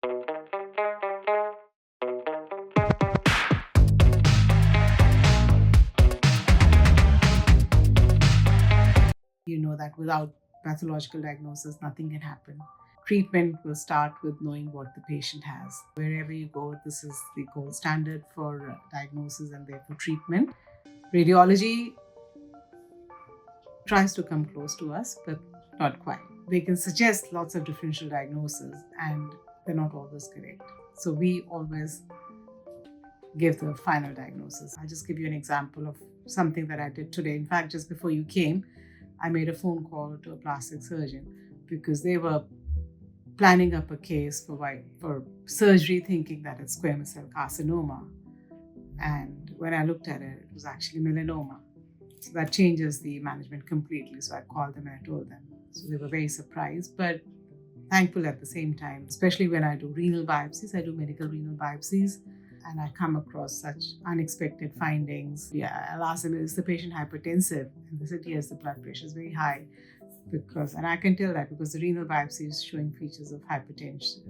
You know that without pathological diagnosis, nothing can happen. Treatment will start with knowing what the patient has. Wherever you go, this is the gold standard for diagnosis and therefore treatment. Radiology tries to come close to us, but not quite. They can suggest lots of differential diagnoses and they're not always correct. So we always give the final diagnosis. I'll just give you an example of something that I did today. In fact, just before you came, I made a phone call to a plastic surgeon because they were planning up a case for surgery, thinking that it's squamous cell carcinoma. And when I looked at it, it was actually melanoma. So that changes the management completely. So I called them and I told them. So they were very surprised, but thankful at the same time, especially when I do renal biopsies. I do medical renal biopsies and I come across such unexpected findings. Yeah, I'll ask them, is the patient hypertensive? And they said, yes, the blood pressure is very high. And I can tell that because the renal biopsy is showing features of hypertensive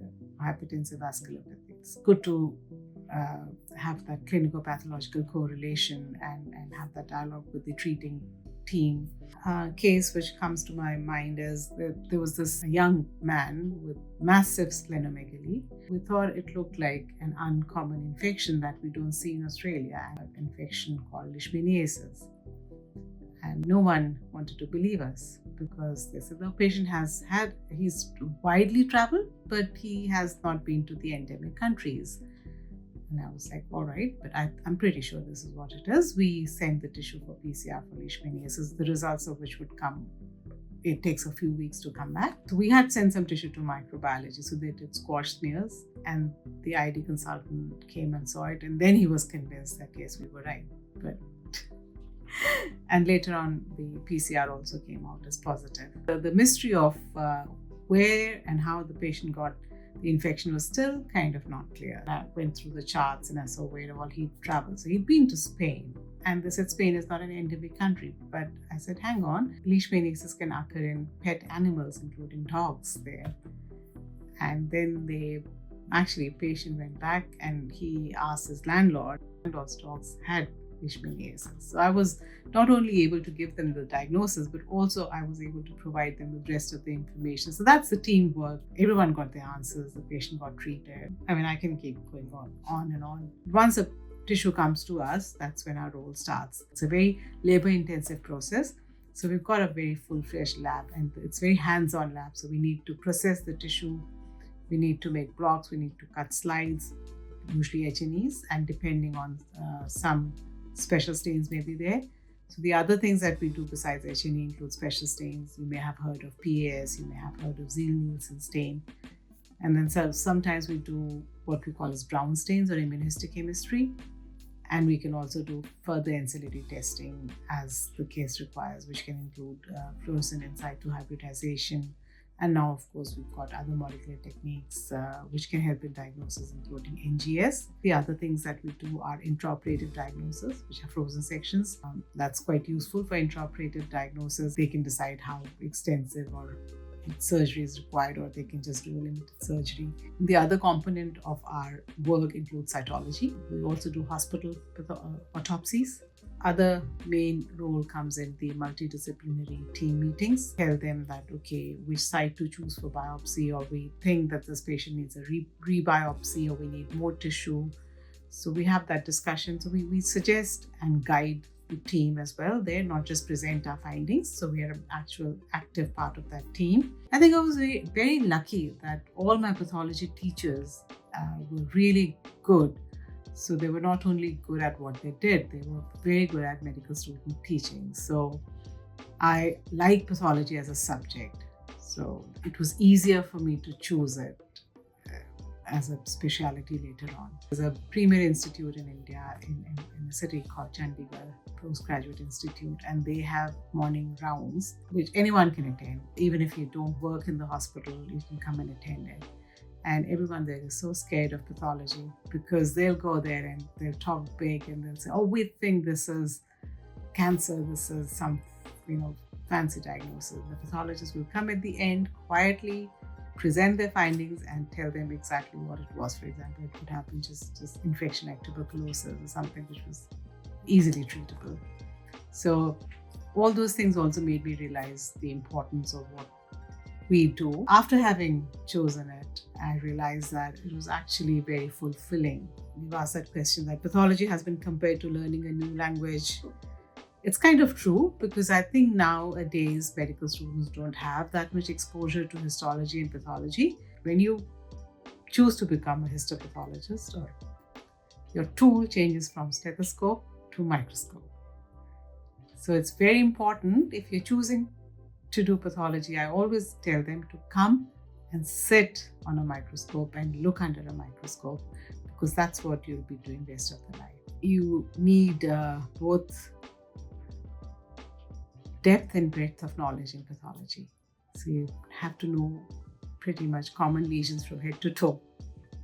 vasculopathy. It's good to have that clinical pathological correlation and have that dialogue with the treating team. Case which comes to my mind is that there was this young man with massive splenomegaly. We thought it looked like an uncommon infection that we don't see in Australia, an infection called leishmaniasis. And no one wanted to believe us because they said the patient he's widely traveled, but he has not been to the endemic countries. And I was like, all right, but I'm pretty sure this is what it is. We sent the tissue for PCR for leishmaniasis, the results of which would come. It takes a few weeks to come back. So we had sent some tissue to microbiology. So they did squash smears and the ID consultant came and saw it. And then he was convinced that, yes, we were right. And later on, the PCR also came out as positive. The mystery of where and how the patient got the infection was still kind of not clear. I went through the charts and I saw where all he'd traveled. So he'd been to Spain. And they said Spain is not an endemic country. But I said, hang on, leishmaniasis can occur in pet animals, including dogs there. And then patient went back and he asked his landlord. Landlord's dogs had leishmaniasis. So I was not only able to give them the diagnosis, but also I was able to provide them with the rest of the information. So that's the teamwork. Everyone got their answers. The patient got treated. I mean, I can keep going on and on. Once a tissue comes to us, that's when our role starts. It's a very labor-intensive process. So we've got a very full-fledged lab and it's very hands-on lab. So we need to process the tissue. We need to make blocks. We need to cut slides, usually H&Es, and depending on some special stains may be there. So the other things that we do besides H&E include special stains. You may have heard of PAS, you may have heard of Ziehl-Neelsen stain. And then sometimes we do what we call as brown stains or immunohistochemistry. And we can also do further ancillary testing as the case requires, which can include fluorescent in situ hybridization. And now, of course, we've got other molecular techniques which can help in diagnosis, including NGS. The other things that we do are intraoperative diagnosis, which are frozen sections. That's quite useful for intraoperative diagnosis. They can decide how extensive or surgery is required, or they can just do a limited surgery. The other component of our work includes cytology. We also do hospital autopsies. Other main role comes in the multidisciplinary team meetings. Tell them that, okay, which site to choose for biopsy, or we think that this patient needs a rebiopsy, or we need more tissue. So we have that discussion. So we suggest and guide the team as well. They're not just present our findings. So we are an actual active part of that team. I think I was very, very lucky that all my pathology teachers were really good. So they were not only good at what they did, they were very good at medical student teaching. So I like pathology as a subject. So it was easier for me to choose it as a specialty later on. There's a premier institute in India in a city called Chandigarh, Postgraduate Institute, and they have morning rounds, which anyone can attend. Even if you don't work in the hospital, you can come and attend it. And everyone there is so scared of pathology because they'll go there and they'll talk big and they'll say, oh, we think this is cancer, this is some, fancy diagnosis. The pathologist will come at the end quietly, present their findings and tell them exactly what it was. For example, it could happen just infection like tuberculosis or something which was easily treatable. So all those things also made me realize the importance of what we do. After having chosen it, I realized that it was actually very fulfilling. You've asked that question that pathology has been compared to learning a new language. It's kind of true, because I think nowadays medical students don't have that much exposure to histology and pathology. When you choose to become a histopathologist, or your tool changes from stethoscope to microscope. So it's very important, if you're choosing to do pathology, I always tell them to come and sit on a microscope and look under a microscope, because that's what you'll be doing rest of the life. You need both depth and breadth of knowledge in pathology. So you have to know pretty much common lesions from head to toe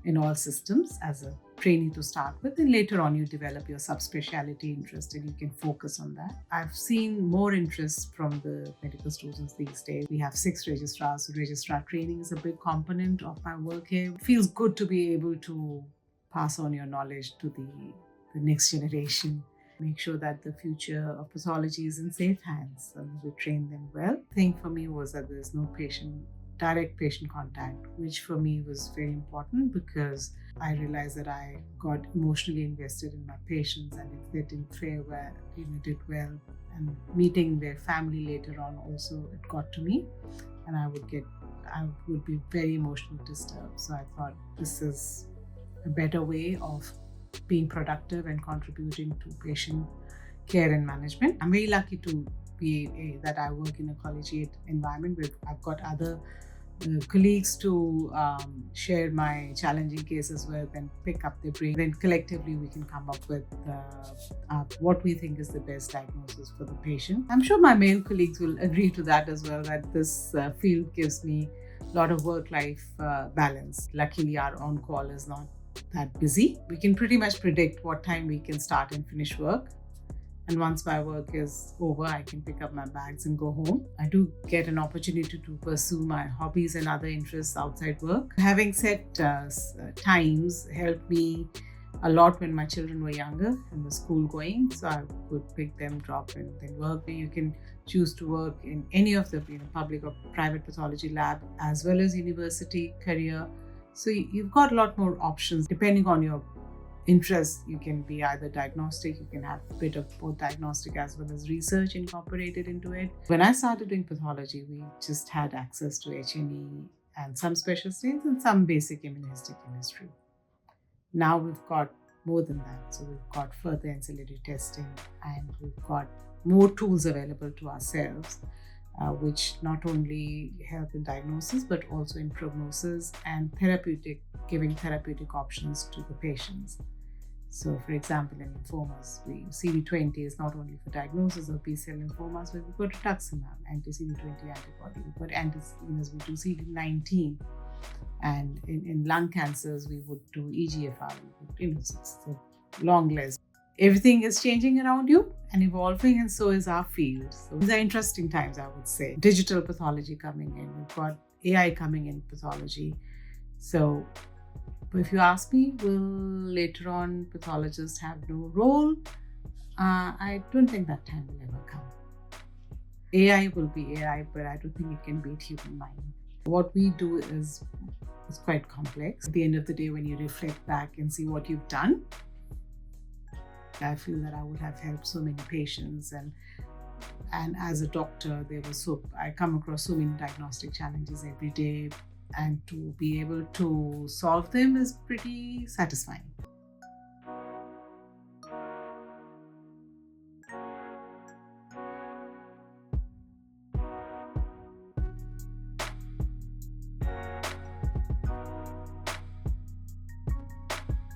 in all systems as a training to start with, and later on you develop your subspecialty interest and you can focus on that. I've seen more interest from the medical students these days. We have 6 registrars, so registrar training is a big component of my work here. It feels good to be able to pass on your knowledge to the next generation. Make sure that the future of pathology is in safe hands and we train them well. The thing for me was that there's no direct patient contact, which for me was very important, because I realized that I got emotionally invested in my patients, and if they didn't fare well, did well, and meeting their family later on also, it got to me, and I would be very emotionally disturbed. So I thought this is a better way of being productive and contributing to patient care and management. I'm very lucky to be that I work in a collegiate environment where I've got other colleagues to share my challenging cases with and pick up their brain. Then collectively we can come up with what we think is the best diagnosis for the patient. I'm sure my male colleagues will agree to that as well, that this field gives me a lot of work-life balance. Luckily our on-call is not that busy. We can pretty much predict what time we can start and finish work. And once my work is over, I can pick up my bags and go home. I do get an opportunity to pursue my hobbies and other interests outside work. Having set times helped me a lot when my children were younger and were school going. So I could pick them, drop, and then work. You can choose to work in any of the public or private pathology lab, as well as university career. So you've got a lot more options depending on your interests. You can be either diagnostic, you can have a bit of both diagnostic as well as research incorporated into it. When I started doing pathology, we just had access to H&E and some special stains and some basic immunohistochemistry. Now we've got more than that. So we've got further ancillary testing, and we've got more tools available to ourselves, which not only help in diagnosis, but also in prognosis and giving therapeutic options to the patients. So for example, in lymphomas, CD20 is not only for diagnosis of B-cell lymphomas, but we've got rituximab, anti-CD20 antibody. We've got we do CD19. And in lung cancers, we would do EGFR. It's a long list. Everything is changing around you and evolving, and so is our field. So these are interesting times, I would say. Digital pathology coming in, we've got AI coming in pathology. So if you ask me, will later on pathologists have no role? I don't think that time will ever come. AI will be AI, but I don't think it can beat human mind. What we do is quite complex. At the end of the day, when you reflect back and see what you've done, I feel that I would have helped so many patients, and as a doctor, I come across so many diagnostic challenges every day, and to be able to solve them is pretty satisfying.